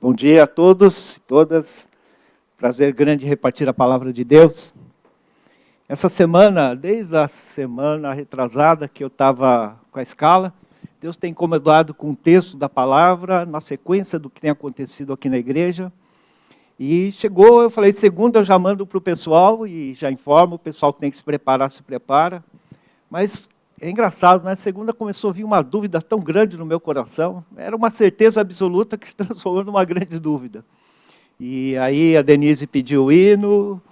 Bom dia a todos e todas. Prazer grande repartir a palavra de Deus. Essa semana, desde a semana retrasada que eu estava com a escala, Deus tem incomodado com o texto da palavra, na sequência do que tem acontecido aqui na igreja. E chegou, eu falei, segunda eu já mando para o pessoal e já informo, o pessoal que tem que se preparar, se prepara. Mas é engraçado, né? Segunda começou a vir uma dúvida tão grande no meu coração. Era uma certeza absoluta que se transformou numa grande dúvida. E aí a Denise pediu o hino,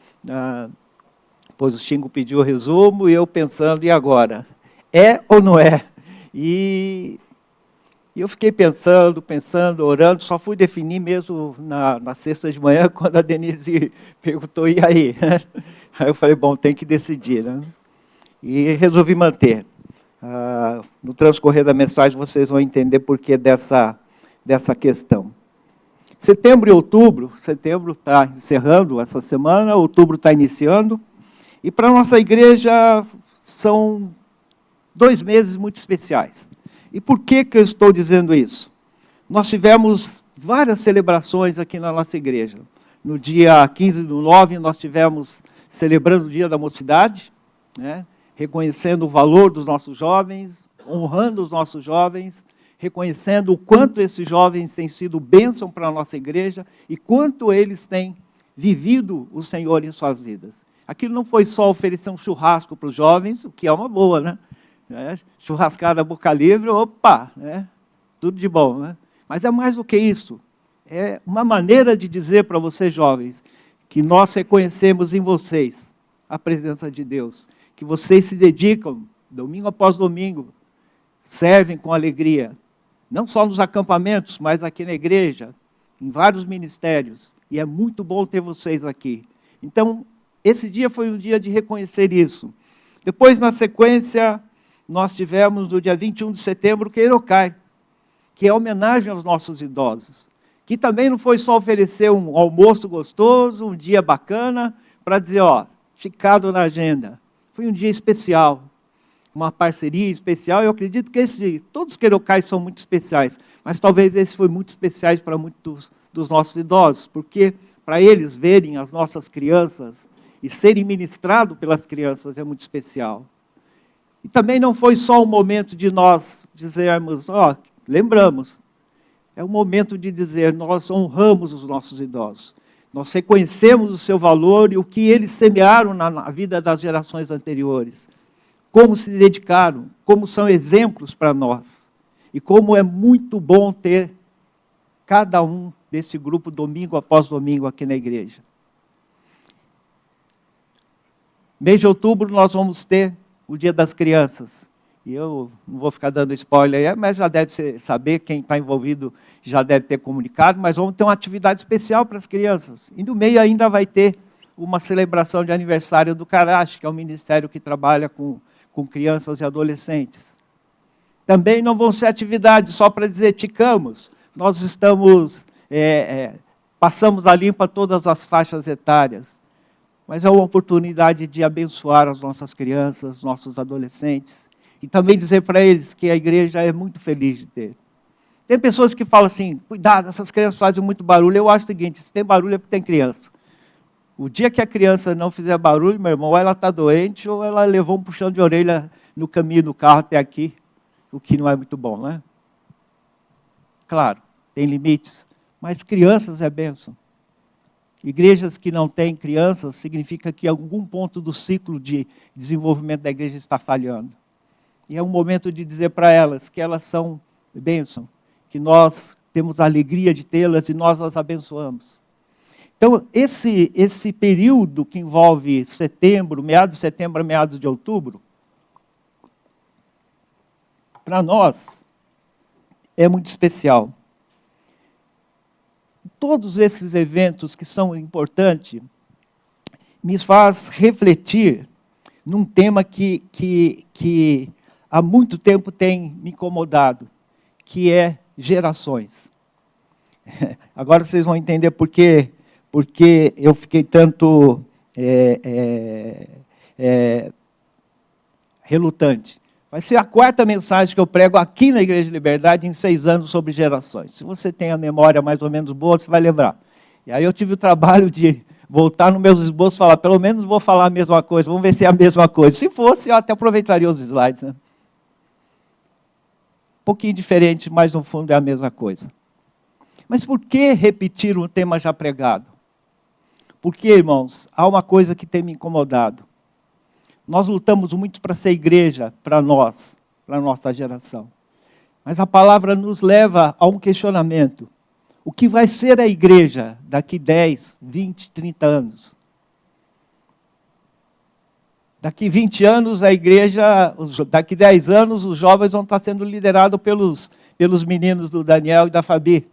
depois o Xingo pediu o resumo, e eu pensando, e agora? É ou não é? E eu fiquei pensando, orando, só fui definir mesmo na sexta de manhã, quando a Denise perguntou, e aí? Aí eu falei, bom, tem que decidir, né? E resolvi manter. No transcorrer da mensagem vocês vão entender por que dessa questão. Setembro e outubro, setembro está encerrando essa semana, outubro está iniciando, e para a nossa igreja são 2 meses muito especiais. E por que eu estou dizendo isso? Nós tivemos várias celebrações aqui na nossa igreja. No dia 15/9, nós tivemos celebrando o Dia da Mocidade, né? Reconhecendo o valor dos nossos jovens, honrando os nossos jovens, reconhecendo o quanto esses jovens têm sido bênção para a nossa igreja e quanto eles têm vivido o Senhor em suas vidas. Aquilo não foi só oferecer um churrasco para os jovens, o que é uma boa, né? Churrascada boca livre, opa, né? Tudo de bom, né? Mas é mais do que isso. É uma maneira de dizer para vocês, jovens, que nós reconhecemos em vocês a presença de Deus, que vocês se dedicam, domingo após domingo, servem com alegria, não só nos acampamentos, mas aqui na igreja, em vários ministérios, e é muito bom ter vocês aqui. Então, esse dia foi um dia de reconhecer isso. Depois, na sequência, nós tivemos no dia 21 de setembro o Queirocai, que é homenagem aos nossos idosos, que também não foi só oferecer um almoço gostoso, um dia bacana, para dizer, ó, ticado na agenda. Foi um dia especial, uma parceria especial. Eu acredito que todos os Queirocais são muito especiais, mas talvez esse foi muito especial para muitos dos nossos idosos, porque para eles verem as nossas crianças e serem ministrados pelas crianças é muito especial. E também não foi só um momento de nós dizermos, ó, lembramos, é um momento de dizer, nós honramos os nossos idosos. Nós reconhecemos o seu valor e o que eles semearam na vida das gerações anteriores. Como se dedicaram, como são exemplos para nós. E como é muito bom ter cada um desse grupo, domingo após domingo, aqui na igreja. Mês de outubro nós vamos ter o Dia das Crianças. E eu não vou ficar dando spoiler aí, mas já deve saber, quem está envolvido já deve ter comunicado, mas vamos ter uma atividade especial para as crianças. E no meio ainda vai ter uma celebração de aniversário do Carache, que é um ministério que trabalha com crianças e adolescentes. Também não vão ser atividades só para dizer, ticamos. Nós estamos, passamos a limpa todas as faixas etárias. Mas é uma oportunidade de abençoar as nossas crianças, nossos adolescentes. E também dizer para eles que a igreja é muito feliz de ter. Tem pessoas que falam assim, cuidado, essas crianças fazem muito barulho. Eu acho o seguinte, se tem barulho é porque tem criança. O dia que a criança não fizer barulho, meu irmão, ou ela está doente, ou ela levou um puxão de orelha no caminho do carro até aqui, o que não é muito bom, né? Claro, tem limites, mas crianças é bênção. Igrejas que não têm crianças, significa que algum ponto do ciclo de desenvolvimento da igreja está falhando. E é um momento de dizer para elas que elas são bênção, que nós temos a alegria de tê-las e nós as abençoamos. Então, esse período que envolve setembro, meados de setembro a meados de outubro, para nós é muito especial. Todos esses eventos que são importantes me faz refletir num tema que há muito tempo tem me incomodado, que é gerações. Agora vocês vão entender porque eu fiquei tanto relutante. Vai ser a 4ª mensagem que eu prego aqui na Igreja de Liberdade em 6 anos sobre gerações. Se você tem a memória mais ou menos boa, você vai lembrar. E aí eu tive o trabalho de voltar nos meus esboços e falar, pelo menos vou falar a mesma coisa, vamos ver se é a mesma coisa. Se fosse, eu até aproveitaria os slides, né? Um pouquinho diferente, mas no fundo é a mesma coisa. Mas por que repetir um tema já pregado? Porque, irmãos, há uma coisa que tem me incomodado. Nós lutamos muito para ser igreja, para nós, para a nossa geração. Mas a palavra nos leva a um questionamento. O que vai ser a igreja daqui 10, 20, 30 anos? Daqui 20 anos a igreja, daqui 10 anos os jovens vão estar sendo liderados pelos meninos do Daniel e da Fabi.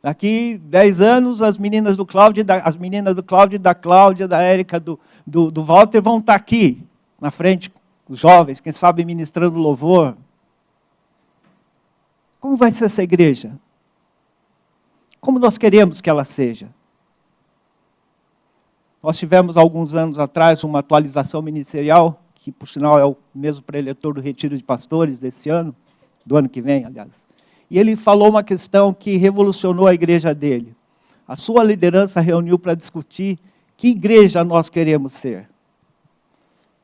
Daqui 10 anos, as meninas do Cláudio e da Cláudia, da Érica, do Walter vão estar aqui, na frente, os jovens, quem sabe ministrando louvor. Como vai ser essa igreja? Como nós queremos que ela seja? Nós tivemos, alguns anos atrás, uma atualização ministerial, que, por sinal, é o mesmo preletor do Retiro de Pastores desse ano, do ano que vem, aliás. E ele falou uma questão que revolucionou a igreja dele. A sua liderança reuniu para discutir que igreja nós queremos ser.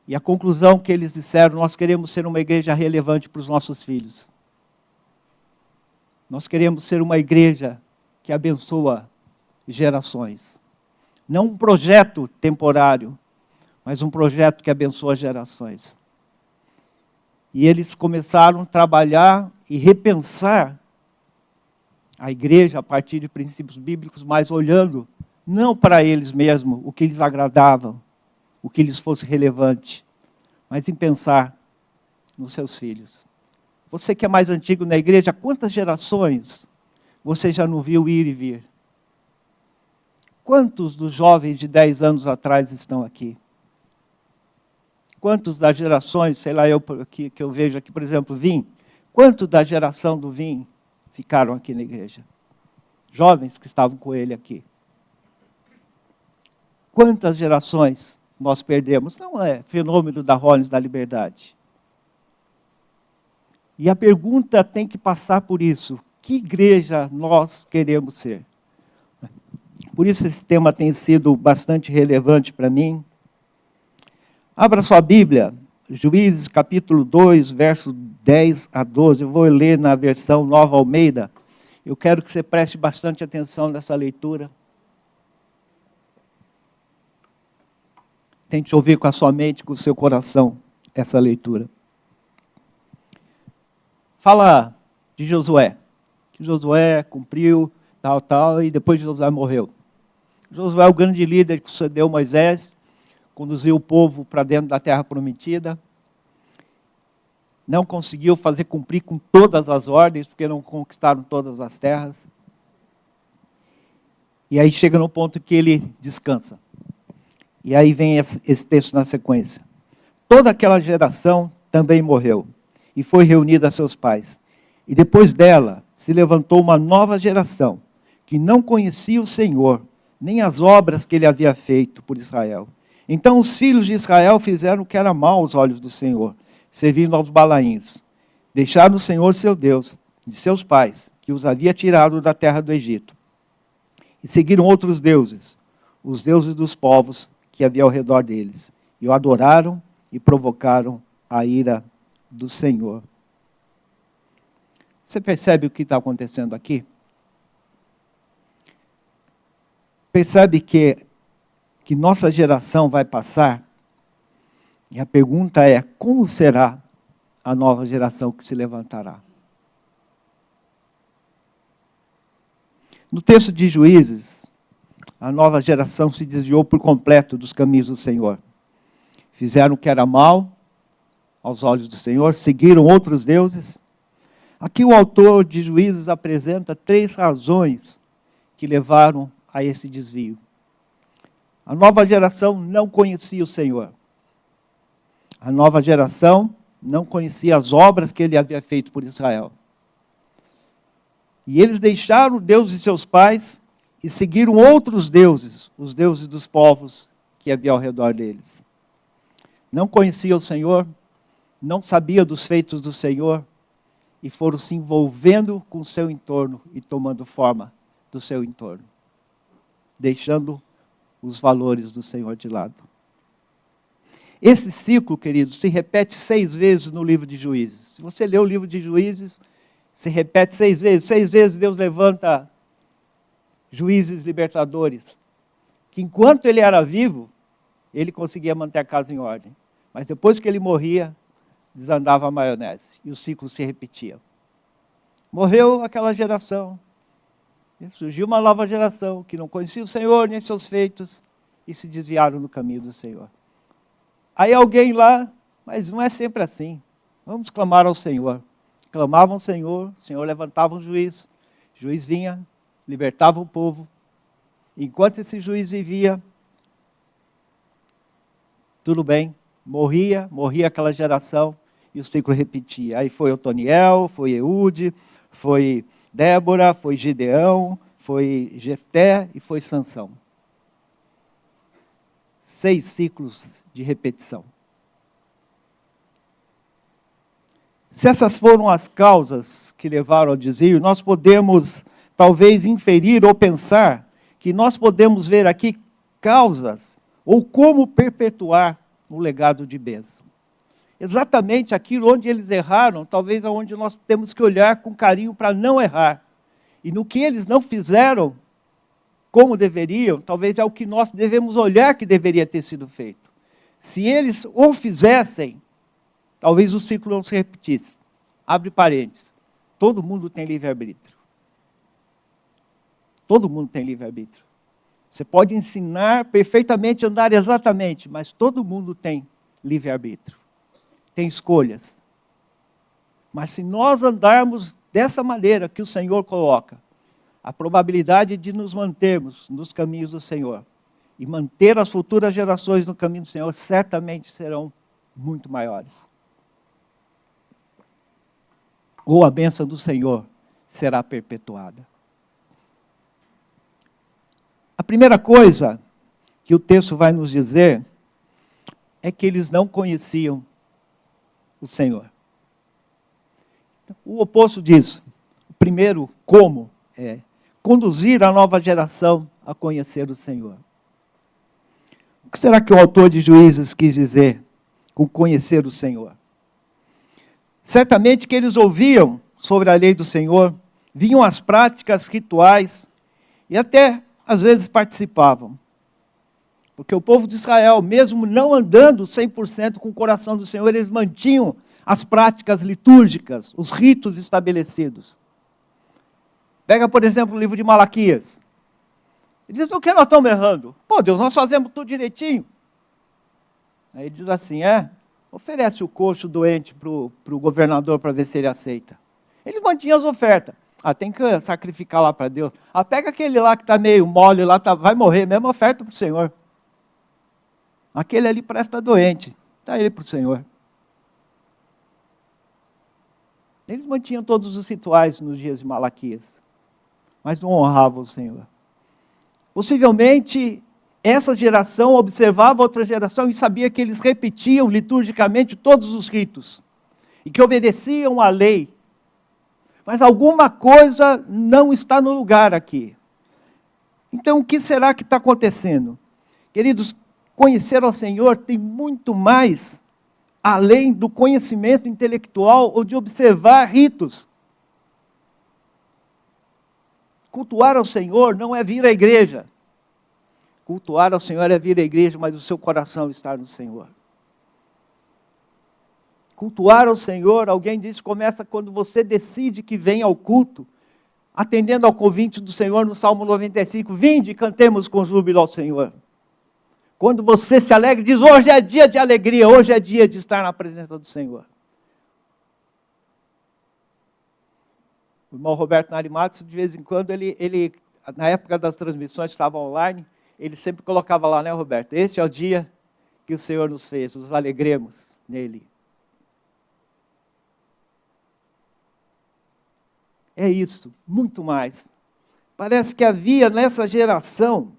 E a conclusão que eles disseram, nós queremos ser uma igreja relevante para os nossos filhos. Nós queremos ser uma igreja que abençoa gerações. Não um projeto temporário, mas um projeto que abençoa gerações. E eles começaram a trabalhar e repensar a igreja a partir de princípios bíblicos, mas olhando não para eles mesmos, o que lhes agradava, o que lhes fosse relevante, mas em pensar nos seus filhos. Você que é mais antigo na igreja, quantas gerações você já não viu ir e vir? Quantos dos jovens de 10 anos atrás estão aqui? Quantos das gerações, sei lá, que eu vejo aqui, por exemplo, Vim, quantos da geração do Vim ficaram aqui na igreja? Jovens que estavam com ele aqui. Quantas gerações nós perdemos? Não é fenômeno da Rollins da Liberdade. E a pergunta tem que passar por isso. Que igreja nós queremos ser? Por isso esse tema tem sido bastante relevante para mim. Abra sua Bíblia, Juízes capítulo 2, verso 10 a 12. Eu vou ler na versão Nova Almeida. Eu quero que você preste bastante atenção nessa leitura. Tente ouvir com a sua mente, com o seu coração, essa leitura. Fala de Josué. Que Josué cumpriu, tal, e depois Josué morreu. Josué é o grande líder que sucedeu Moisés, conduziu o povo para dentro da terra prometida. Não conseguiu fazer cumprir com todas as ordens, porque não conquistaram todas as terras. E aí chega no ponto que ele descansa. E aí vem esse texto na sequência. Toda aquela geração também morreu, e foi reunida a seus pais. E depois dela se levantou uma nova geração, que não conhecia o Senhor, nem as obras que ele havia feito por Israel. Então os filhos de Israel fizeram o que era mal aos olhos do Senhor, servindo aos balaíns. Deixaram o Senhor seu Deus, de seus pais, que os havia tirado da terra do Egito. E seguiram outros deuses, os deuses dos povos que havia ao redor deles. E o adoraram e provocaram a ira do Senhor. Você percebe o que está acontecendo aqui? Percebe que nossa geração vai passar? E a pergunta é, como será a nova geração que se levantará? No texto de Juízes, a nova geração se desviou por completo dos caminhos do Senhor. Fizeram o que era mal aos olhos do Senhor, seguiram outros deuses. Aqui o autor de Juízes apresenta 3 razões que levaram a esse desvio. A nova geração não conhecia o Senhor. A nova geração não conhecia as obras que ele havia feito por Israel. E eles deixaram Deus de seus pais e seguiram outros deuses, os deuses dos povos que havia ao redor deles. Não conhecia o Senhor, não sabia dos feitos do Senhor e foram se envolvendo com o seu entorno e tomando forma do seu entorno, deixando os valores do Senhor de lado. Esse ciclo, queridos, se repete 6 vezes no livro de Juízes. Se você ler o livro de Juízes, se repete 6 vezes. 6 vezes Deus levanta juízes libertadores, que enquanto ele era vivo, ele conseguia manter a casa em ordem. Mas depois que ele morria, desandava a maionese e o ciclo se repetia. Morreu aquela geração, e surgiu uma nova geração que não conhecia o Senhor nem seus feitos e se desviaram do caminho do Senhor. Aí alguém lá, mas não é sempre assim. Vamos clamar ao Senhor. Clamavam ao Senhor, o Senhor levantava um juiz, o juiz vinha, libertava o povo. Enquanto esse juiz vivia, tudo bem, morria aquela geração e o ciclo repetia. Aí foi Otoniel, foi Eude, foi Débora, foi Gideão, foi Jefté e foi Sansão. 6 ciclos de repetição. Se essas foram as causas que levaram ao desvio, nós podemos talvez inferir ou pensar que nós podemos ver aqui causas ou como perpetuar o legado de bênção. Exatamente aquilo onde eles erraram, talvez aonde nós temos que olhar com carinho para não errar. E no que eles não fizeram como deveriam, talvez é o que nós devemos olhar que deveria ter sido feito. Se eles o fizessem, talvez o ciclo não se repetisse. Abre parênteses. Todo mundo tem livre-arbítrio. Todo mundo tem livre-arbítrio. Você pode ensinar perfeitamente, andar exatamente, mas todo mundo tem livre-arbítrio. Tem escolhas. Mas se nós andarmos dessa maneira que o Senhor coloca, a probabilidade de nos mantermos nos caminhos do Senhor e manter as futuras gerações no caminho do Senhor certamente serão muito maiores. Ou a bênção do Senhor será perpetuada. A primeira coisa que o texto vai nos dizer é que eles não conheciam o Senhor. O oposto disso, o primeiro como é conduzir a nova geração a conhecer o Senhor. O que será que o autor de Juízes quis dizer com conhecer o Senhor? Certamente que eles ouviam sobre a lei do Senhor, viam as práticas rituais e até, às vezes, participavam. Porque o povo de Israel, mesmo não andando 100% com o coração do Senhor, eles mantinham as práticas litúrgicas, os ritos estabelecidos. Pega, por exemplo, o livro de Malaquias. Ele diz, o que nós estamos errando? Pô, Deus, nós fazemos tudo direitinho. Aí ele diz assim, oferece o coxo doente para o governador para ver se ele aceita. Eles mantinham as ofertas. Tem que sacrificar lá para Deus. Pega aquele lá que está meio mole, lá vai morrer, mesma oferta para o Senhor. Aquele ali parece estar doente, dá ele para o Senhor. Eles mantinham todos os rituais nos dias de Malaquias, mas não honravam o Senhor. Possivelmente, essa geração observava outra geração e sabia que eles repetiam liturgicamente todos os ritos e que obedeciam à lei. Mas alguma coisa não está no lugar aqui. Então, o que será que está acontecendo? Queridos, conhecer ao Senhor tem muito mais além do conhecimento intelectual ou de observar ritos. Cultuar ao Senhor não é vir à igreja. Cultuar ao Senhor é vir à igreja, mas o seu coração está no Senhor. Cultuar ao Senhor, alguém disse, começa quando você decide que vem ao culto, atendendo ao convite do Senhor no Salmo 95, vinde e cantemos com júbilo ao Senhor. Quando você se alegra e diz, hoje é dia de alegria, hoje é dia de estar na presença do Senhor. O irmão Roberto Narimatos, de vez em quando, ele, na época das transmissões, estava online, ele sempre colocava lá, né, Roberto? Este é o dia que o Senhor nos fez, nos alegremos nele. É isso, muito mais. Parece que havia nessa geração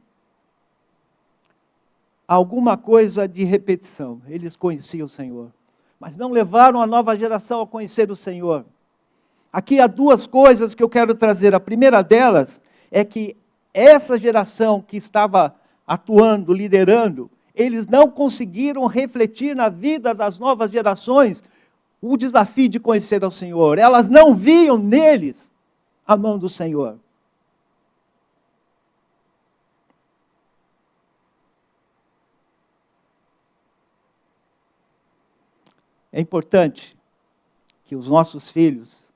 alguma coisa de repetição. Eles conheciam o Senhor, mas não levaram a nova geração a conhecer o Senhor. Aqui há duas coisas que eu quero trazer. A primeira delas é que essa geração que estava atuando, liderando, eles não conseguiram refletir na vida das novas gerações o desafio de conhecer ao Senhor. Elas não viam neles a mão do Senhor. É importante que os nossos filhos,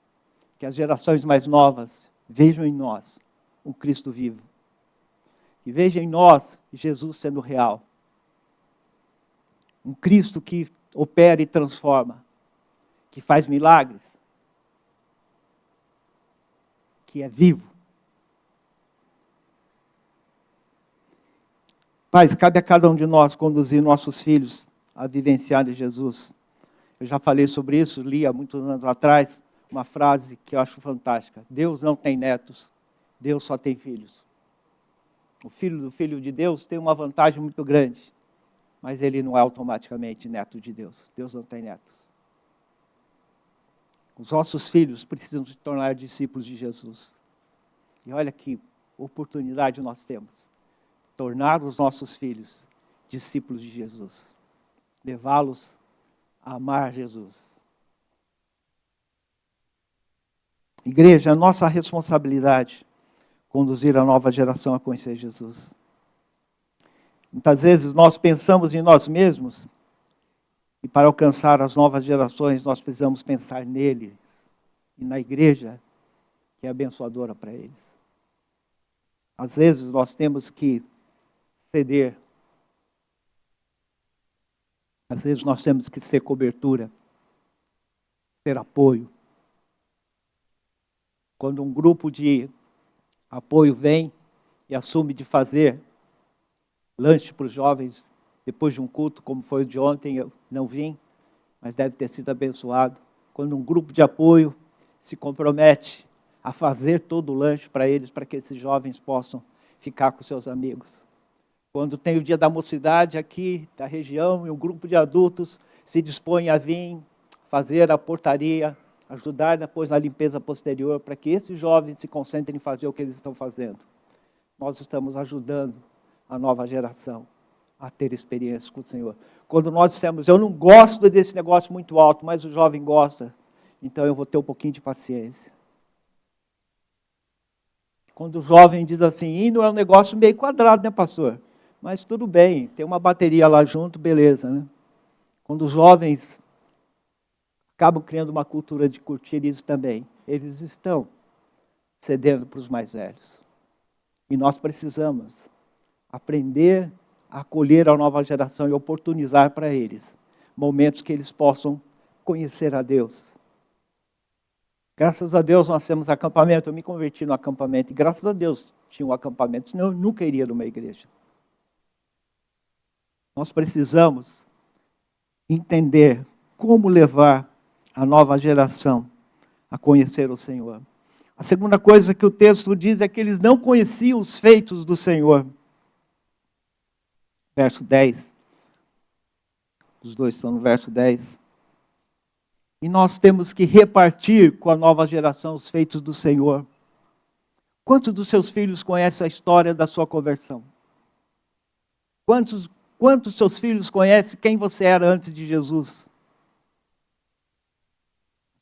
que as gerações mais novas, vejam em nós um Cristo vivo. E vejam em nós Jesus sendo real. Um Cristo que opera e transforma, que faz milagres, que é vivo. Pais, cabe a cada um de nós conduzir nossos filhos a vivenciar Jesus. Eu já falei sobre isso, li há muitos anos atrás, uma frase que eu acho fantástica. Deus não tem netos, Deus só tem filhos. O filho do Filho de Deus tem uma vantagem muito grande, mas ele não é automaticamente neto de Deus. Deus não tem netos. Os nossos filhos precisam se tornar discípulos de Jesus. E olha que oportunidade nós temos. Tornar os nossos filhos discípulos de Jesus. Levá-los a amar Jesus. Igreja, é nossa responsabilidade conduzir a nova geração a conhecer Jesus. Muitas vezes nós pensamos em nós mesmos e para alcançar as novas gerações nós precisamos pensar neles e na igreja que é abençoadora para eles. Às vezes nós temos que ceder. Às vezes nós temos que ser cobertura, ser apoio. Quando um grupo de apoio vem e assume de fazer lanche para os jovens depois de um culto, como foi o de ontem, eu não vim, mas deve ter sido abençoado. Quando um grupo de apoio se compromete a fazer todo o lanche para eles, para que esses jovens possam ficar com seus amigos. Quando tem o dia da mocidade aqui da região e um grupo de adultos se dispõe a vir fazer a portaria, ajudar depois na limpeza posterior, para que esses jovens se concentrem em fazer o que eles estão fazendo. Nós estamos ajudando a nova geração a ter experiência com o Senhor. Quando nós dissemos, eu não gosto desse negócio muito alto, mas o jovem gosta, então eu vou ter um pouquinho de paciência. Quando o jovem diz assim, hino é um negócio meio quadrado, né, pastor? Mas tudo bem, tem uma bateria lá junto, beleza, né? Quando os jovens acabam criando uma cultura de curtir isso também, eles estão cedendo para os mais velhos. E nós precisamos aprender a acolher a nova geração e oportunizar para eles momentos que eles possam conhecer a Deus. Graças a Deus nós temos acampamento, eu me converti no acampamento, e graças a Deus tinha um acampamento, senão eu nunca iria numa igreja. Nós precisamos entender como levar a nova geração a conhecer o Senhor. A segunda coisa que o texto diz é que eles não conheciam os feitos do Senhor. Verso 10. Os dois estão no verso 10. E nós temos que repartir com a nova geração os feitos do Senhor. Quantos dos seus filhos conhecem a história da sua conversão? Quantos seus filhos conhecem quem você era antes de Jesus?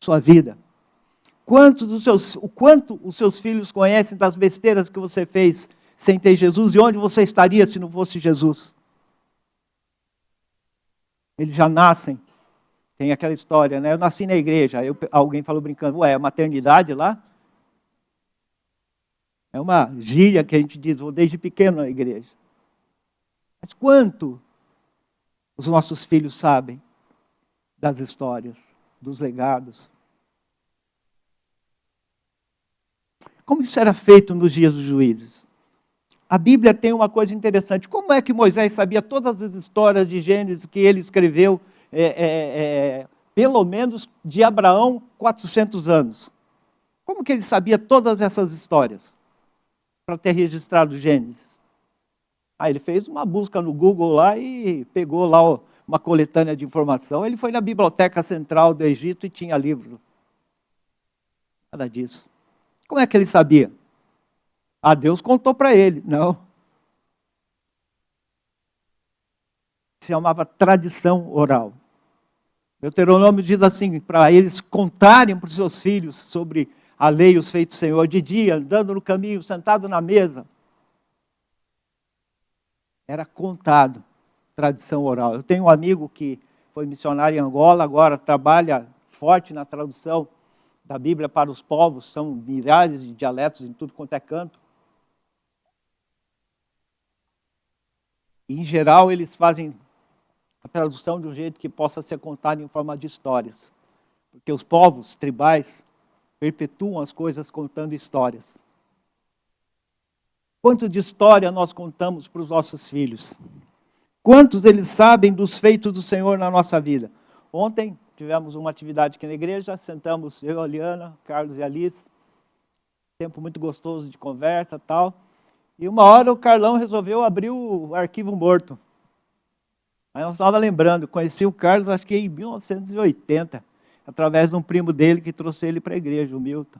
Sua vida. O quanto os seus filhos conhecem das besteiras que você fez sem ter Jesus e onde você estaria se não fosse Jesus? Eles já nascem. Tem aquela história, né? Eu nasci na igreja. Alguém falou brincando, é maternidade lá? É uma gíria que a gente diz, vou desde pequeno na igreja. Mas quanto os nossos filhos sabem das histórias, dos legados? Como isso era feito nos dias dos juízes? A Bíblia tem uma coisa interessante. Como é que Moisés sabia todas as histórias de Gênesis que ele escreveu, pelo menos de Abraão, 400 anos? Como que ele sabia todas essas histórias para ter registrado Gênesis? Ele fez uma busca no Google lá e pegou lá uma coletânea de informação. Ele foi na Biblioteca Central do Egito e tinha livros. Nada disso. Como é que ele sabia? Ah, Deus contou para ele. Não. Se chamava tradição oral. Deuteronômio diz assim, para eles contarem para os seus filhos sobre a lei e os feitos do Senhor, de dia, andando no caminho, sentado na mesa. Era contado, tradição oral. Eu tenho um amigo que foi missionário em Angola, agora trabalha forte na tradução da Bíblia para os povos, são milhares de dialetos em tudo quanto é canto. E, em geral, eles fazem a tradução de um jeito que possa ser contada em forma de histórias. Porque os povos tribais perpetuam as coisas contando histórias. Quanto de história nós contamos para os nossos filhos? Quantos eles sabem dos feitos do Senhor na nossa vida? Ontem tivemos uma atividade aqui na igreja, sentamos eu, a Liana, Carlos e a Alice. Tempo muito gostoso de conversa e tal. E uma hora o Carlão resolveu abrir o arquivo morto. Aí nós estávamos lembrando, conheci o Carlos acho que em 1980, através de um primo dele que trouxe ele para a igreja, o Milton.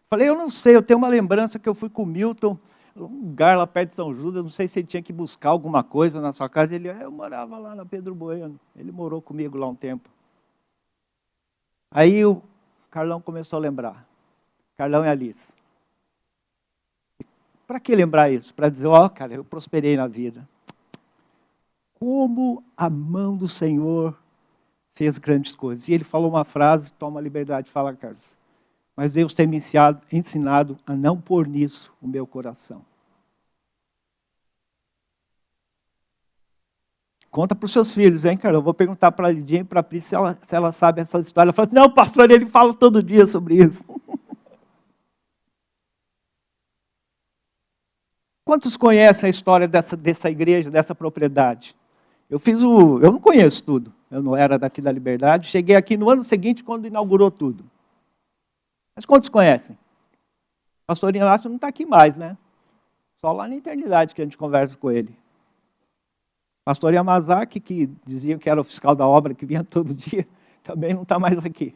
Falei, eu não sei, eu tenho uma lembrança que eu fui com o Milton, um lugar lá perto de São Judas, não sei se ele tinha que buscar alguma coisa na sua casa. Ele, eu morava lá na Pedro Bueno, ele morou comigo lá um tempo. Aí o Carlão começou a lembrar, Carlão e Alice. Para que lembrar isso? Para dizer, ó, cara, eu prosperei na vida. Como a mão do Senhor fez grandes coisas. E ele falou uma frase, toma a liberdade de falar, Carlos. Mas Deus tem me ensinado a não pôr nisso o meu coração. Conta para os seus filhos, hein, Carlos? Eu vou perguntar para a Lidinha e para a Pri se ela sabe essa história. Ela fala assim, não, pastor, ele fala todo dia sobre isso. Quantos conhecem a história dessa igreja, dessa propriedade? Eu não conheço tudo, eu não era daqui da Liberdade, cheguei aqui no ano seguinte quando inaugurou tudo. Mas quantos conhecem? O pastor Inácio não está aqui mais, né? Só lá na eternidade que a gente conversa com ele. Pastor Yamazaki, que dizia que era o fiscal da obra, que vinha todo dia, também não está mais aqui.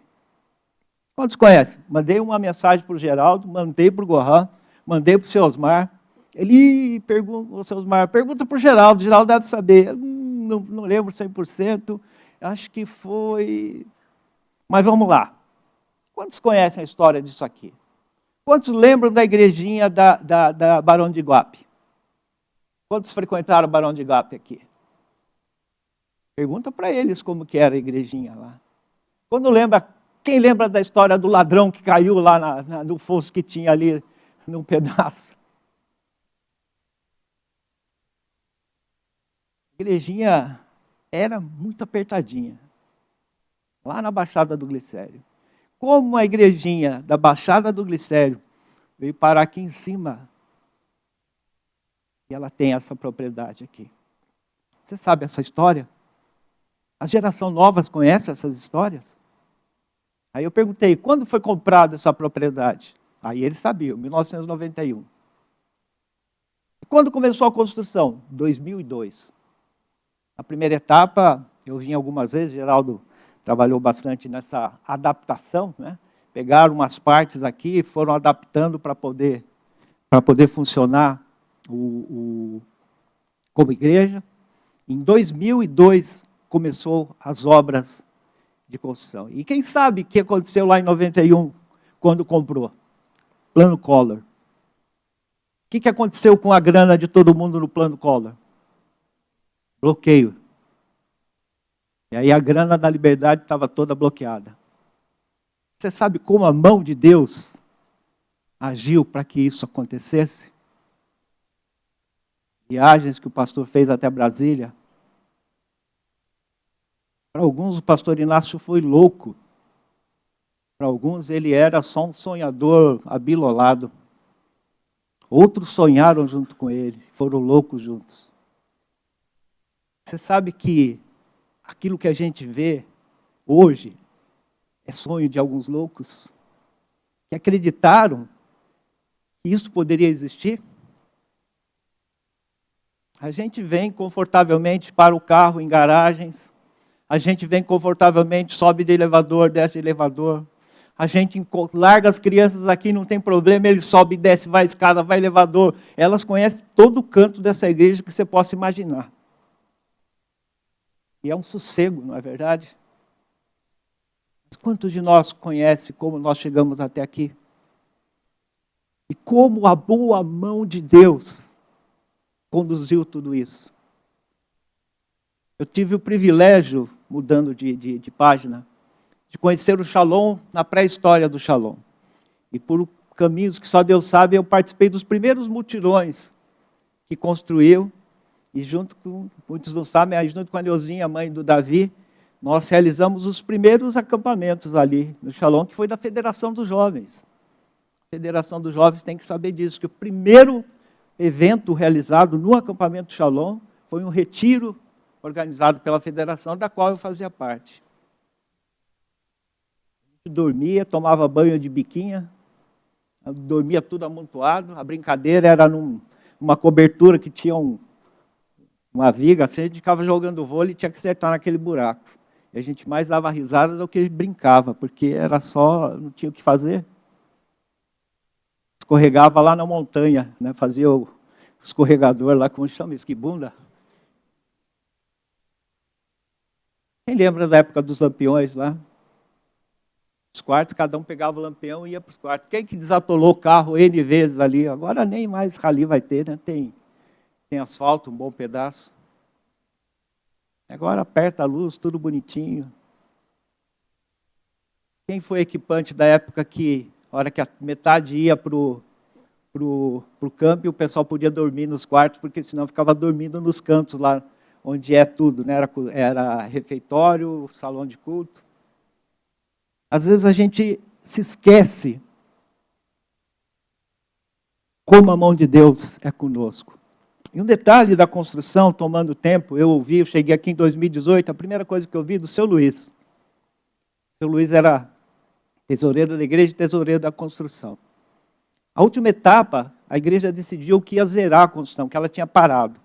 Quantos conhecem? Mandei uma mensagem para o Geraldo, mandei para o Gohan, mandei para o seu Osmar. Ele pergunta, o seu Osmar, pergunta para o Geraldo deve saber. Não lembro 100%, acho que foi... Mas vamos lá. Quantos conhecem a história disso aqui? Quantos lembram da igrejinha da Barão de Iguape? Quantos frequentaram o Barão de Iguape aqui? Pergunta para eles como que era a igrejinha lá. Quem lembra da história do ladrão que caiu lá no fosso que tinha ali num pedaço? A igrejinha era muito apertadinha, lá na Baixada do Glicério. Como a igrejinha da Baixada do Glicério veio parar aqui em cima, e ela tem essa propriedade aqui. Você sabe essa história? As gerações novas conhecem essas histórias? Aí eu perguntei, quando foi comprada essa propriedade? Aí eles sabiam, 1991. E quando começou a construção? 2002. A primeira etapa, eu vim algumas vezes, Geraldo trabalhou bastante nessa adaptação, né? Pegaram umas partes aqui e foram adaptando para poder funcionar como igreja. Em 2002, começou as obras de construção. E quem sabe o que aconteceu lá em 91, quando comprou? Plano Collor. O que aconteceu com a grana de todo mundo no Plano Collor? Bloqueio. E aí a grana da Liberdade estava toda bloqueada. Você sabe como a mão de Deus agiu para que isso acontecesse? Viagens que o pastor fez até Brasília. Para alguns o pastor Inácio foi louco. Para alguns ele era só um sonhador abilolado. Outros sonharam junto com ele, foram loucos juntos. Você sabe que aquilo que a gente vê hoje é sonho de alguns loucos que acreditaram que isso poderia existir? A gente vem confortavelmente para o carro em garagens, A gente vem confortavelmente, sobe de elevador, desce de elevador. A gente larga as crianças aqui, não tem problema, ele sobe, desce, vai escada, vai elevador. Elas conhecem todo o canto dessa igreja que você possa imaginar. E é um sossego, não é verdade? Mas quantos de nós conhecem como nós chegamos até aqui? E como a boa mão de Deus conduziu tudo isso? Eu tive o privilégio, mudando de página, de conhecer o Shalom na pré-história do Shalom. E por caminhos que só Deus sabe, eu participei dos primeiros mutirões que construiu. E junto com, muitos não sabem, junto com a Neuzinha, mãe do Davi, nós realizamos os primeiros acampamentos ali no Shalom, que foi da Federação dos Jovens. A Federação dos Jovens tem que saber disso, que o primeiro evento realizado no acampamento Shalom foi um retiro organizado pela Federação, da qual eu fazia parte. Dormia, tomava banho de biquinha, dormia tudo amontoado, a brincadeira era numa cobertura que tinha uma viga, assim, a gente ficava jogando vôlei e tinha que acertar naquele buraco. E a gente mais dava risada do que brincava, porque era só, não tinha o que fazer. Escorregava lá na montanha, né? Fazia o escorregador lá, como chama isso, que bunda? Quem lembra da época dos lampiões lá? Os quartos, cada um pegava o lampião e ia para os quartos. Quem que desatolou o carro N vezes ali? Agora nem mais rali vai ter, né? Tem asfalto, um bom pedaço. Agora aperta a luz, tudo bonitinho. Quem foi equipante da época que, a hora que a metade ia para o campo, e o pessoal podia dormir nos quartos, porque senão ficava dormindo nos cantos lá, onde é tudo, né? Era refeitório, salão de culto. Às vezes a gente se esquece como a mão de Deus é conosco. E um detalhe da construção, tomando tempo, eu cheguei aqui em 2018, a primeira coisa que eu vi do seu Luiz. O seu Luiz era tesoureiro da igreja e tesoureiro da construção. A última etapa, a igreja decidiu que ia zerar a construção, que ela tinha parado.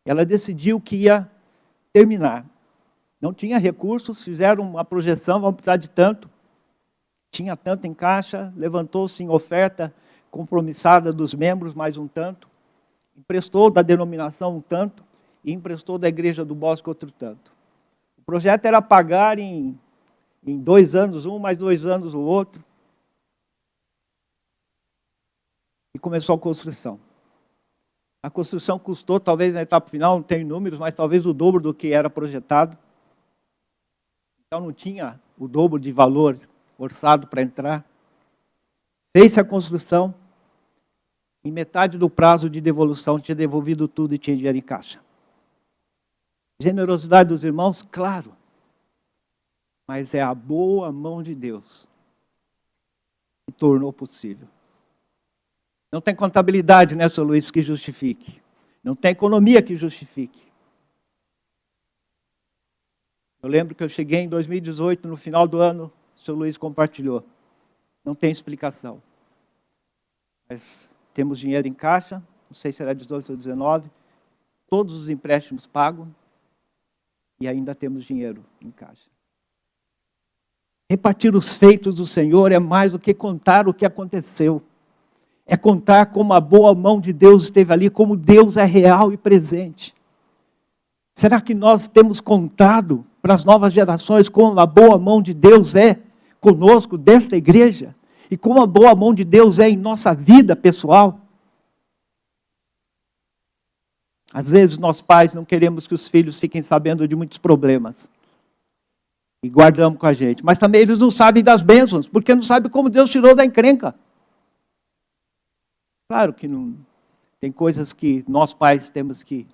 Ela decidiu que ia terminar. Não tinha recursos, fizeram uma projeção, vamos precisar de tanto. Tinha tanto em caixa, levantou-se em oferta compromissada dos membros, mais um tanto. Emprestou da denominação um tanto e emprestou da igreja do Bosque outro tanto. O projeto era pagar em 2 anos um, mais 2 anos o outro. E começou a construção. A construção custou, talvez na etapa final, não tenho números, mas talvez o dobro do que era projetado. Então não tinha o dobro de valor orçado para entrar. Fez-se a construção. Em metade do prazo de devolução, tinha devolvido tudo e tinha dinheiro em caixa. Generosidade dos irmãos, claro. Mas é a boa mão de Deus que tornou possível. Não tem contabilidade, né, Sr. Luiz, que justifique. Não tem economia que justifique. Eu lembro que eu cheguei em 2018, no final do ano, o Sr. Luiz compartilhou. Não tem explicação. Mas temos dinheiro em caixa, não sei se era 18 ou 19, todos os empréstimos pagos e ainda temos dinheiro em caixa. Repartir os feitos do Senhor é mais do que contar o que aconteceu. É contar como a boa mão de Deus esteve ali, como Deus é real e presente. Será que nós temos contado para as novas gerações como a boa mão de Deus é conosco desta igreja? E como a boa mão de Deus é em nossa vida pessoal? Às vezes nós pais não queremos que os filhos fiquem sabendo de muitos problemas. E guardamos com a gente. Mas também eles não sabem das bênçãos, porque não sabem como Deus tirou da encrenca. Claro que não, tem coisas que nós pais temos que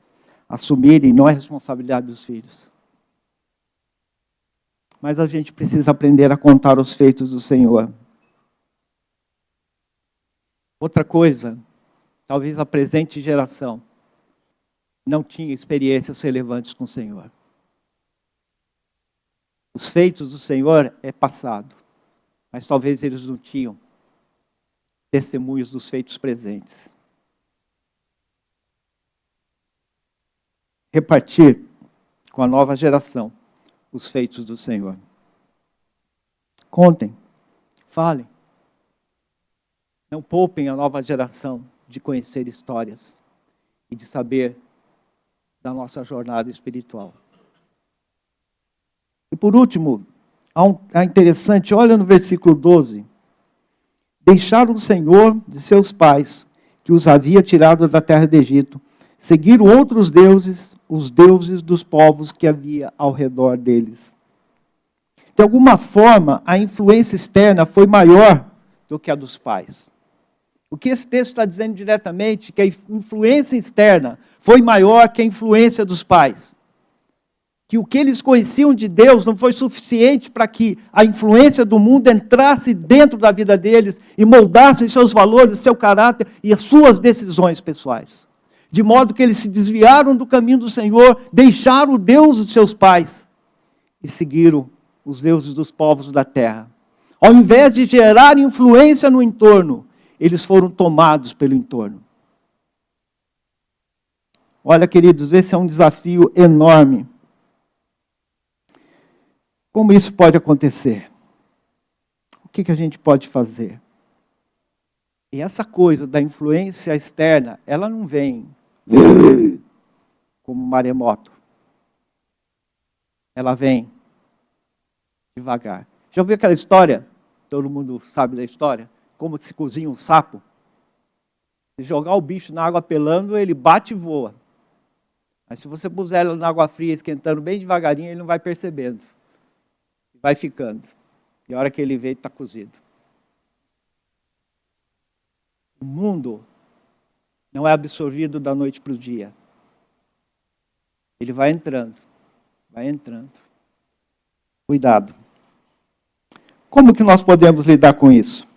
assumir e não é responsabilidade dos filhos. Mas a gente precisa aprender a contar os feitos do Senhor. Outra coisa, talvez a presente geração não tinha experiências relevantes com o Senhor. Os feitos do Senhor é passado, mas talvez eles não tinham testemunhos dos feitos presentes. Repartir com a nova geração os feitos do Senhor. Contem, falem. Não poupem a nova geração de conhecer histórias e de saber da nossa jornada espiritual. E por último, há interessante, olha no versículo 12. Deixaram o Senhor de seus pais, que os havia tirado da terra do Egito, seguiram outros deuses, os deuses dos povos que havia ao redor deles. De alguma forma, a influência externa foi maior do que a dos pais. O que esse texto está dizendo diretamente é que a influência externa foi maior que a influência dos pais. Que o que eles conheciam de Deus não foi suficiente para que a influência do mundo entrasse dentro da vida deles e moldasse seus valores, seu caráter e as suas decisões pessoais. De modo que eles se desviaram do caminho do Senhor, deixaram o Deus dos seus pais e seguiram os deuses dos povos da terra. Ao invés de gerar influência no entorno, eles foram tomados pelo entorno. Olha, queridos, esse é um desafio enorme. Como isso pode acontecer? O que a gente pode fazer? E essa coisa da influência externa, ela não vem como maremoto. Ela vem devagar. Já ouviu aquela história? Todo mundo sabe da história? Como que se cozinha um sapo? Se jogar o bicho na água pelando, ele bate e voa. Mas se você puser ele na água fria, esquentando bem devagarinho, ele não vai percebendo. Vai ficando. E a hora que ele vê, ele está cozido. O mundo não é absorvido da noite para o dia. Ele vai entrando. Vai entrando. Cuidado. Como que nós podemos lidar com isso?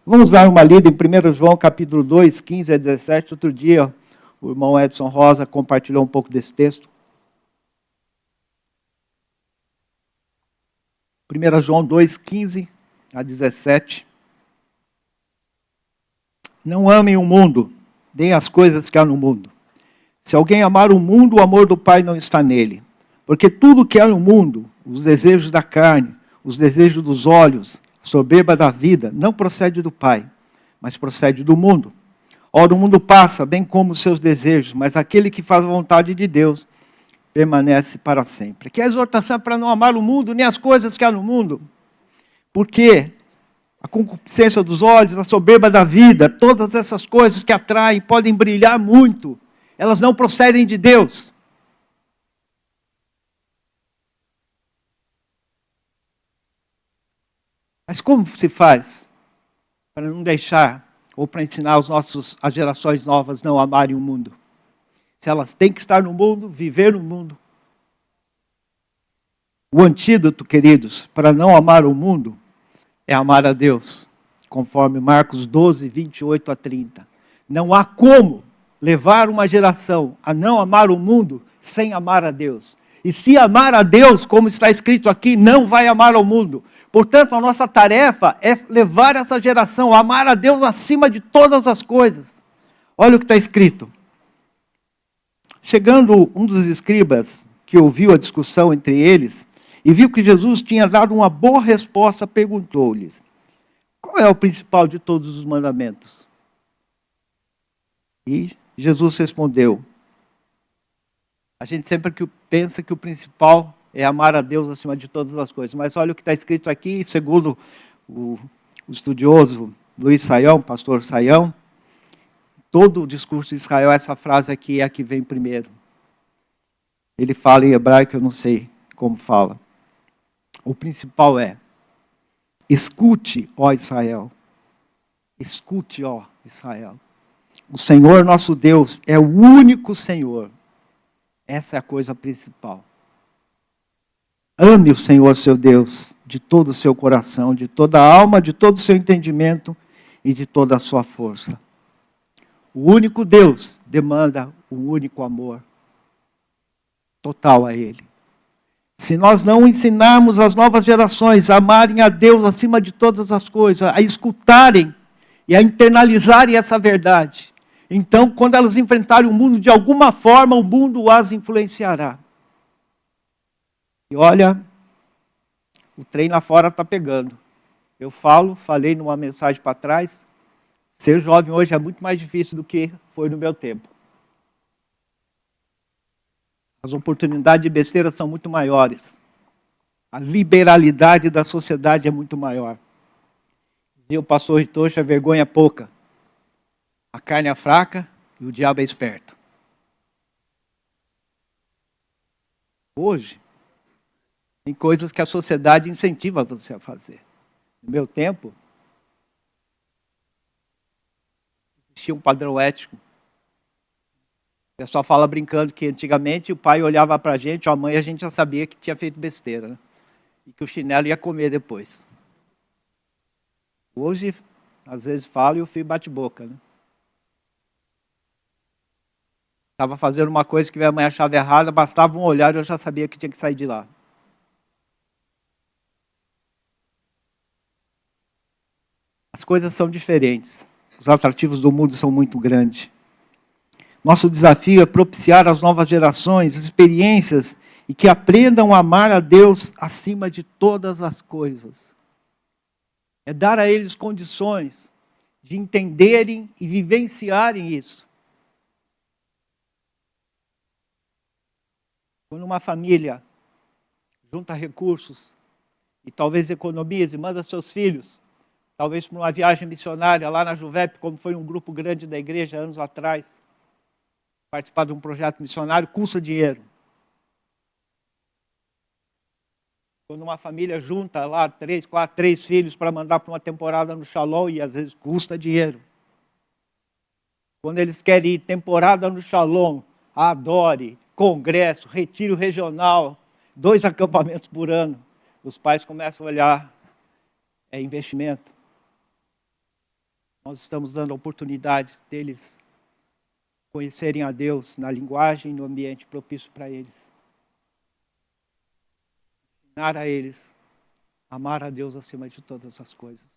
Vamos dar uma lida em 1 João capítulo 2, 15 a 17. Outro dia, o irmão Edson Rosa compartilhou um pouco desse texto. 1 João 2, 15 a 17. Não amem o mundo, nem as coisas que há no mundo. Se alguém amar o mundo, o amor do Pai não está nele. Porque tudo que há no mundo, os desejos da carne, os desejos dos olhos, a soberba da vida, não procede do Pai, mas procede do mundo. Ora, o mundo passa, bem como os seus desejos, mas aquele que faz a vontade de Deus permanece para sempre. Aqui a exortação é para não amar o mundo, nem as coisas que há no mundo. Porque a concupiscência dos olhos, a soberba da vida, todas essas coisas que atraem, podem brilhar muito, elas não procedem de Deus. Mas como se faz para não deixar, ou para ensinar as gerações novas não amarem o mundo? Se elas têm que estar no mundo, viver no mundo. O antídoto, queridos, para não amar o mundo, é amar a Deus, conforme Marcos 12, 28 a 30. Não há como levar uma geração a não amar o mundo sem amar a Deus. E se amar a Deus, como está escrito aqui, não vai amar ao mundo. Portanto, a nossa tarefa é levar essa geração a amar a Deus acima de todas as coisas. Olha o que está escrito. Chegando um dos escribas, que ouviu a discussão entre eles, e viu que Jesus tinha dado uma boa resposta, perguntou-lhes: qual é o principal de todos os mandamentos? E Jesus respondeu: a gente sempre pensa que o principal é amar a Deus acima de todas as coisas, mas olha o que está escrito aqui, segundo o estudioso Luiz Saião, pastor Saião, todo o discurso de Israel, essa frase aqui é a que vem primeiro. Ele fala em hebraico, eu não sei como fala. O principal é: escute, ó Israel. Escute, ó Israel. O Senhor nosso Deus é o único Senhor. Essa é a coisa principal. Ame o Senhor seu Deus de todo o seu coração, de toda a alma, de todo o seu entendimento e de toda a sua força. O único Deus demanda um único amor total a Ele. Se nós não ensinarmos as novas gerações a amarem a Deus acima de todas as coisas, a escutarem e a internalizarem essa verdade, então, quando elas enfrentarem o mundo, de alguma forma, o mundo as influenciará. E olha, o trem lá fora está pegando. Eu falei numa mensagem para trás, ser jovem hoje é muito mais difícil do que foi no meu tempo. As oportunidades de besteira são muito maiores. A liberalidade da sociedade é muito maior. Dizia o pastor Ritocha, a vergonha é pouca. A carne é fraca e o diabo é esperto. Hoje, tem coisas que a sociedade incentiva você a fazer. No meu tempo, existia um padrão ético. O pessoal fala brincando que antigamente o pai olhava para a gente, ou a mãe, a gente já sabia que tinha feito besteira, né? E que o chinelo ia comer depois. Hoje, às vezes falo e o filho bate boca, né? Estava fazendo uma coisa que minha mãe achava errada, bastava um olhar e eu já sabia que tinha que sair de lá. As coisas são diferentes. Os atrativos do mundo são muito grandes. Nosso desafio é propiciar às novas gerações experiências e que aprendam a amar a Deus acima de todas as coisas. É dar a eles condições de entenderem e vivenciarem isso. Quando uma família junta recursos e talvez economize, manda seus filhos, talvez para uma viagem missionária lá na Juvep, como foi um grupo grande da igreja anos atrás, participar de um projeto missionário, custa dinheiro. Quando uma família junta lá 3 filhos para mandar para uma temporada no Shalom, e às vezes custa dinheiro. Quando eles querem ir temporada no Shalom, Adore, congresso, retiro regional, 2 acampamentos por ano, os pais começam a olhar, é investimento. Nós estamos dando oportunidades deles conhecerem a Deus na linguagem e no ambiente propício para eles. Ensinar a eles a amar a Deus acima de todas as coisas.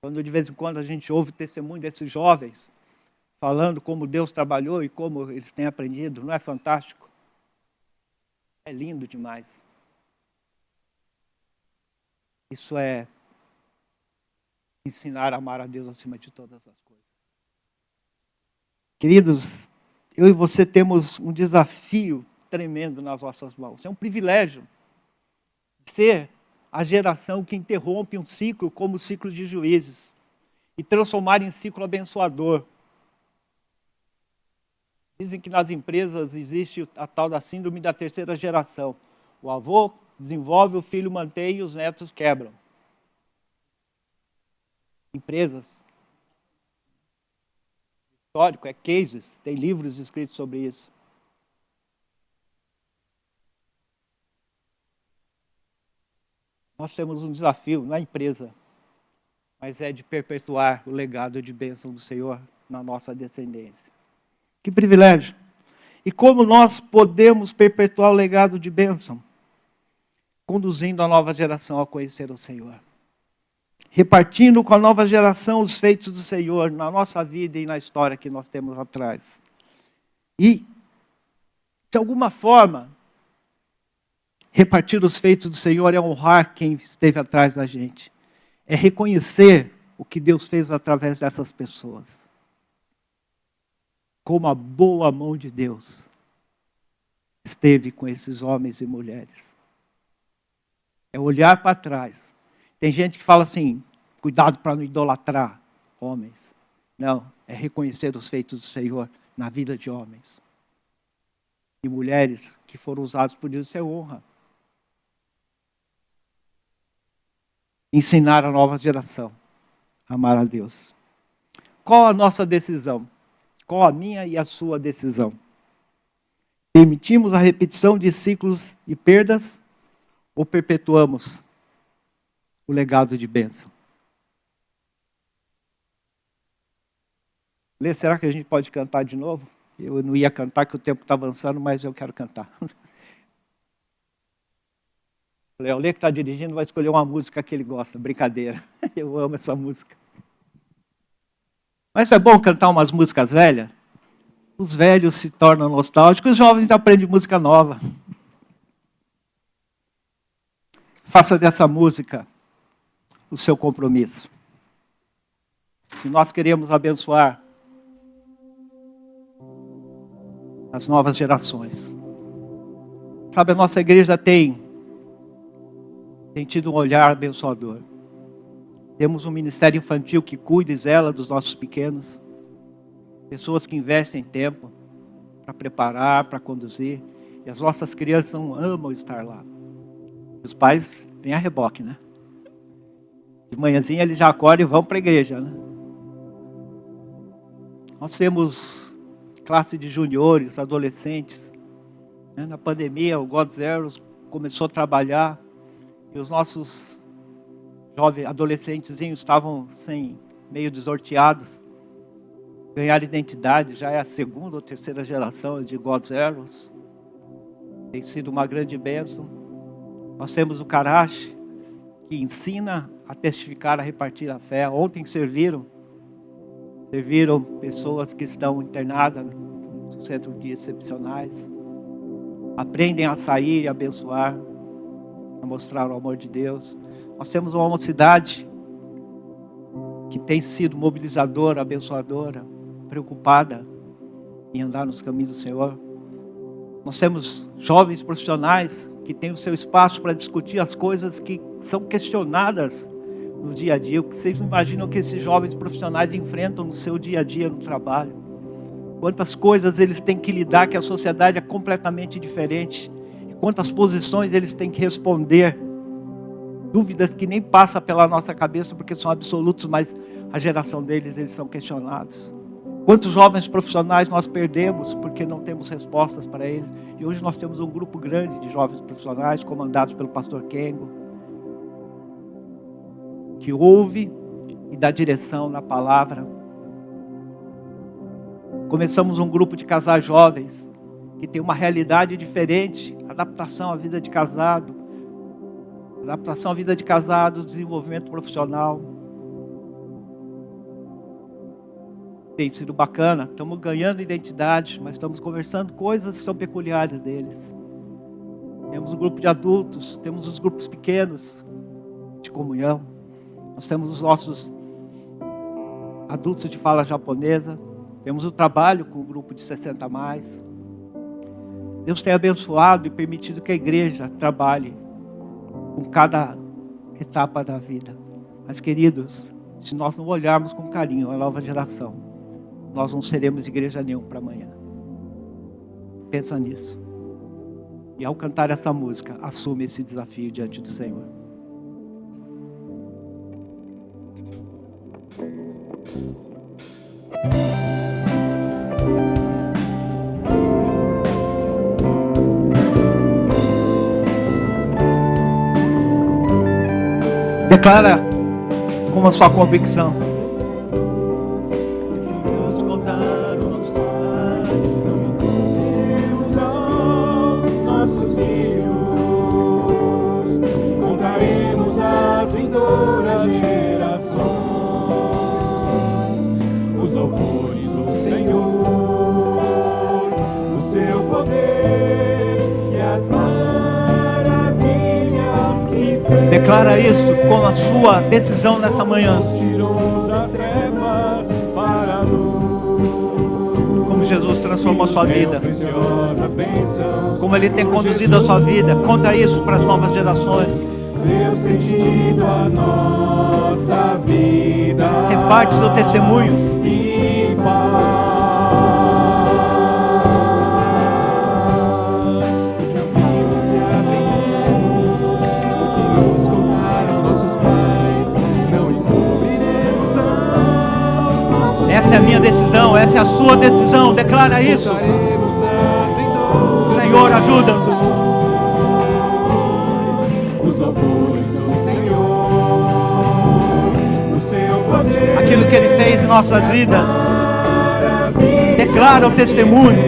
Quando de vez em quando a gente ouve o testemunho desses jovens, falando como Deus trabalhou e como eles têm aprendido, não é fantástico? É lindo demais. Isso é ensinar a amar a Deus acima de todas as coisas. Queridos, eu e você temos um desafio tremendo nas nossas mãos. É um privilégio ser a geração que interrompe um ciclo como o ciclo de Juízes e transformar em ciclo abençoador. Dizem que nas empresas existe a tal da síndrome da terceira geração. O avô desenvolve, o filho mantém e os netos quebram. Empresas. Histórico, é cases, tem livros escritos sobre isso. Nós temos um desafio na empresa, mas é de perpetuar o legado de bênção do Senhor na nossa descendência. Que privilégio! E como nós podemos perpetuar o legado de bênção? Conduzindo a nova geração a conhecer o Senhor. Repartindo com a nova geração os feitos do Senhor na nossa vida e na história que nós temos atrás. E, de alguma forma, repartir os feitos do Senhor é honrar quem esteve atrás da gente. É reconhecer o que Deus fez através dessas pessoas. Como a boa mão de Deus esteve com esses homens e mulheres. É olhar para trás. Tem gente que fala assim, cuidado para não idolatrar homens. Não, é reconhecer os feitos do Senhor na vida de homens. E mulheres que foram usados por Deus, isso é honra. Ensinar a nova geração a amar a Deus. Qual a nossa decisão? Qual a minha e a sua decisão? Permitimos a repetição de ciclos e perdas ou perpetuamos o legado de bênção? Lê, será que a gente pode cantar de novo? Eu não ia cantar, que o tempo está avançando, mas eu quero cantar. O Lê que está dirigindo vai escolher uma música que ele gosta. Brincadeira. Eu amo essa música. Mas é bom cantar umas músicas velhas? Os velhos se tornam nostálgicos, os jovens aprendem música nova. Faça dessa música o seu compromisso. Se nós queremos abençoar as novas gerações. Sabe, a nossa igreja tem tido um olhar abençoador. Temos um ministério infantil que cuida e zela dos nossos pequenos. Pessoas que investem tempo para preparar, para conduzir. E as nossas crianças amam estar lá. Os pais vêm a reboque, né? De manhãzinha eles já acordam e vão para a igreja, né? Nós temos classe de juniores, adolescentes. Né? Na pandemia, o God Zeros começou a trabalhar e os nossos jovens adolescentes estavam meio desorteados. Ganharam identidade, já é a segunda ou terceira geração de God Zeros. Tem sido uma grande bênção. Nós temos o Karachi, que ensina a testificar, a repartir a fé. Ontem serviram pessoas que estão internadas no centro de excepcionais. Aprendem a sair e abençoar, a mostrar o amor de Deus. Nós temos uma mocidade que tem sido mobilizadora, abençoadora, preocupada em andar nos caminhos do Senhor. Nós temos jovens profissionais que têm o seu espaço para discutir as coisas que são questionadas no dia a dia. O que vocês imaginam que esses jovens profissionais enfrentam no seu dia a dia no trabalho? Quantas coisas eles têm que lidar, que a sociedade é completamente diferente. Quantas posições eles têm que responder. Dúvidas que nem passam pela nossa cabeça porque são absolutos, mas a geração deles, eles são questionados. Quantos jovens profissionais nós perdemos porque não temos respostas para eles. E hoje nós temos um grupo grande de jovens profissionais, comandados pelo pastor Kengo, que ouve e dá direção na palavra. Começamos um grupo de casais jovens, que tem uma realidade diferente, adaptação à vida de casado, desenvolvimento profissional. Tem sido bacana, estamos ganhando identidade, mas estamos conversando coisas que são peculiares deles. Temos um grupo de adultos, temos os grupos pequenos de comunhão. Nós temos os nossos adultos de fala japonesa. Temos o trabalho com o grupo de 60 a mais. Deus tem abençoado e permitido que a igreja trabalhe com cada etapa da vida. Mas, queridos, se nós não olharmos com carinho a nova geração, nós não seremos igreja nenhuma para amanhã. Pensa nisso. E ao cantar essa música, assume esse desafio diante do Senhor. Declara com a sua convicção. Declara isso com a sua decisão nessa manhã. Como Jesus transformou a sua vida. Como Ele tem conduzido a sua vida. Conta isso para as novas gerações. Deu sentido à nossa vida. Reparte seu testemunho. E paz. Essa é a minha decisão, essa é a sua decisão. Declara isso. Senhor, ajuda-nos. Os louvores do Senhor, o seu poder. Aquilo que Ele fez em nossas vidas. Declara o testemunho.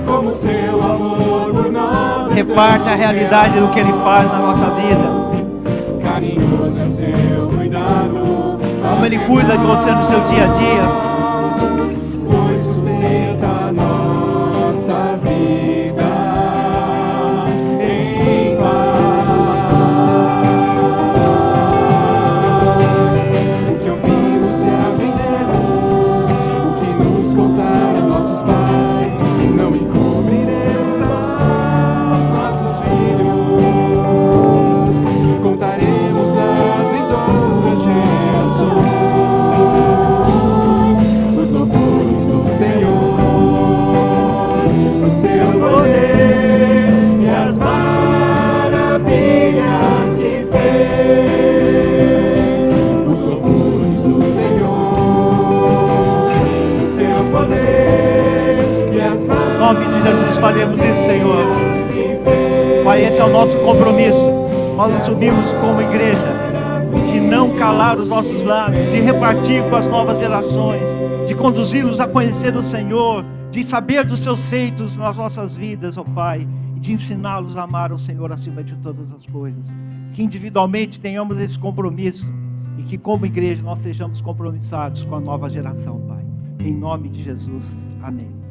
Como seu amor por nós. Reparte a realidade do que Ele faz na nossa vida. Carinhoso é o seu cuidado. Como Ele cuida de você no seu dia a dia. Pois sustenta a nossa vida em paz. faremos isso, Senhor. Pai, esse é o nosso compromisso. Nós assumimos como igreja de não calar os nossos lábios, de repartir com as novas gerações, de conduzi-los a conhecer o Senhor, de saber dos seus feitos nas nossas vidas, ó Pai, e de ensiná-los a amar o Senhor acima de todas as coisas. Que individualmente tenhamos esse compromisso e que como igreja nós sejamos compromissados com a nova geração, Pai. Em nome de Jesus. Amém.